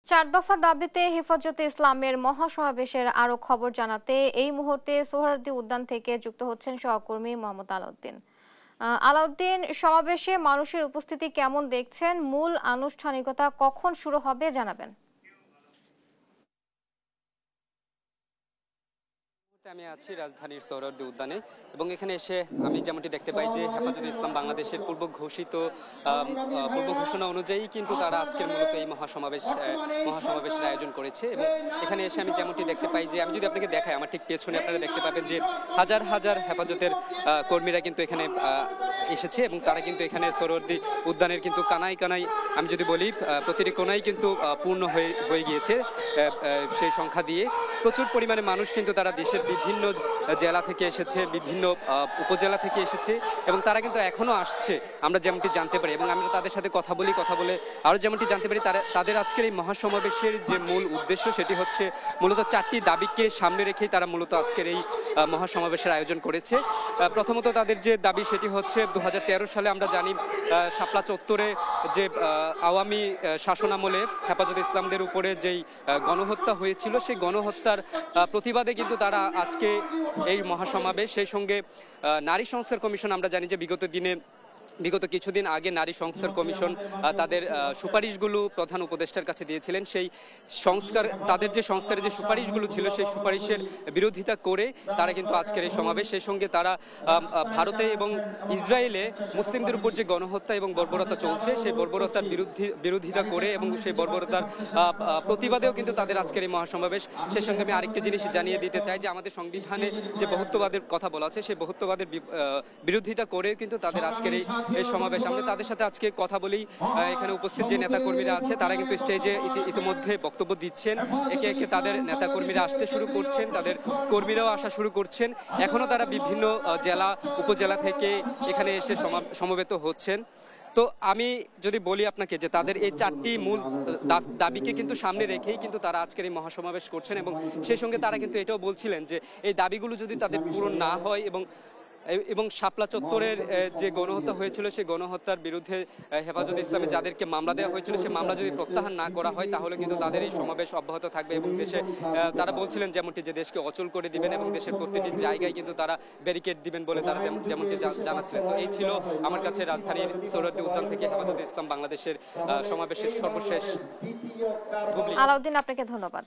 চার দফা দাবিতে হেফাজতে ইসলামের মহাসমাবেশের আরো খবর জানাতে এই মুহূর্তে সোহরাওয়ার্দী উদ্যান থেকে যুক্ত হচ্ছেন সহকর্মী মোহাম্মদ আলাউদ্দিন। আলাউদ্দিন, সমাবেশে মানুষের উপস্থিতি কেমন দেখছেন? মূল আনুষ্ঠানিকতা কখন শুরু হবে জানাবেন। আমি আছি রাজধানীর সোহরাওয়ার্দী উদ্যানে এবং এখানে এসে আমি যেমনটি দেখতে পাই যে হেফাজতে ইসলাম বাংলাদেশের পূর্ব ঘোষণা অনুযায়ী কিন্তু তারা আজকের মূলত এই মহাসমাবেশের আয়োজন করেছে। এবং এখানে এসে আমি যেমনটি দেখতে পাই যে আমি যদি আপনাকে দেখাই, আমার ঠিক পেছনে আপনারা দেখতে পাবেন যে হাজার হাজার হেফাজতের কর্মীরা কিন্তু এখানে এসেছে এবং তারা কিন্তু এখানে সোহরাওয়ার্দী উদ্যানের কিন্তু কানায় কানায় আমি যদি বলি প্রতিটি কোনায় কিন্তু পূর্ণ হয়ে গিয়েছে সেই সংখ্যা দিয়ে। প্রচুর পরিমাণে মানুষ কিন্তু তারা দেশের বিভিন্ন জেলা থেকে এসেছে, বিভিন্ন উপজেলা থেকে এসেছে এবং তারা কিন্তু এখনো আসছে আমরা যেমনটি জানতে পারি। এবং আমরা তাদের সাথে কথা বলে আরও যেমনটি জানতে পারি তাদের আজকের এই মহাসমাবেশের যে মূল উদ্দেশ্য সেটি হচ্ছে মূলত চারটি দাবিকে সামনে রেখেই তারা মূলত আজকের এই মহাসমাবেশের আয়োজন করেছে। প্রথমত তাদের যে দাবি সেটি হচ্ছে 2013 সালে আমরা জানি শাপলা চত্বরে যে আওয়ামী শাসনামলে হেফাজতে ইসলামদের উপরে যেই গণহত্যা হয়েছিল সেই গণহত্যার প্রতিবাদে কিন্তু তারা আজকে এই মহাসমাবেশ। সেই সঙ্গে নারী সংস্কার কমিশন আমরা জানি যে বিগত কিছুদিন আগে নারী সংস্কার কমিশন তাদের সুপারিশগুলো প্রধান উপদেষ্টার কাছে দিয়েছিলেন। সেই তাদের যে সংস্কারের যে সুপারিশগুলো ছিল সেই সুপারিশের বিরোধিতা করে তারা কিন্তু আজকের এই সমাবেশ। সেই সঙ্গে তারা ভারতে এবং ইসরায়েলে মুসলিমদের উপর যে গণহত্যা এবং বর্বরতা চলছে সেই বর্বরতার বিরোধিতা করে এবং সেই বর্বরতার প্রতিবাদেও কিন্তু তাদের আজকের এই মহাসমাবেশ। সেই সঙ্গে আমি আরেকটি জিনিস জানিয়ে দিতে চাই যে আমাদের সংবিধানে যে বহুত্ববাদের কথা বলা আছে সেই বহুত্ববাদের বিরোধিতা করে কিন্তু তাদের আজকের এই সমাবেশ। আমরা তাদের সাথে আজকে কথা বলি। এখানে উপস্থিত যে নেতাকর্মীরা আছে তারা কিন্তু স্টেজে ইতিমধ্যে বক্তব্য দিচ্ছেন। একে একে তাদের নেতাকর্মীরা আসতে শুরু করছেন, তাদের কর্মীরাও আসা শুরু করছেন। এখনো তারা বিভিন্ন জেলা উপজেলা থেকে এখানে এসে সমবেত হচ্ছেন। তো আমি যদি বলি আপনাকে যে তাদের এই চারটি মূল দাবিকে কিন্তু সামনে রেখেই কিন্তু তারা আজকের এই মহাসমাবেশ করছেন এবং সেই সঙ্গে তারা কিন্তু এটাও বলছিলেন যে এই দাবিগুলো যদি তাদের পূরণ না হয় এবং শাপলা চত্বরের যে গণহত্যা হয়েছিল সেই গণহত্যার বিরুদ্ধে হেফাজতে ইসলামে যাদেরকে মামলা দেওয়া হয়েছিল সেই মামলা যদি প্রত্যাহার না করা হয় তাহলে কিন্তু তাদের এই সমাবেশ অব্যাহত থাকবে এবং দেশে তারা বলছিলেন যেমনটি যে দেশকে অচল করে দিবেন এবং দেশের প্রতিটি জায়গায় কিন্তু তারা ব্যারিকেড দিবেন বলে তারা যেমনটি জানাচ্ছিলেন। তো এই ছিল আমার কাছে রাজধানীর সোহরাওয়ার্দী উদ্যান থেকে হেফাজতে ইসলাম বাংলাদেশের সমাবেশের সর্বশেষ। আলাউদ্দিন, আপনাকে ধন্যবাদ।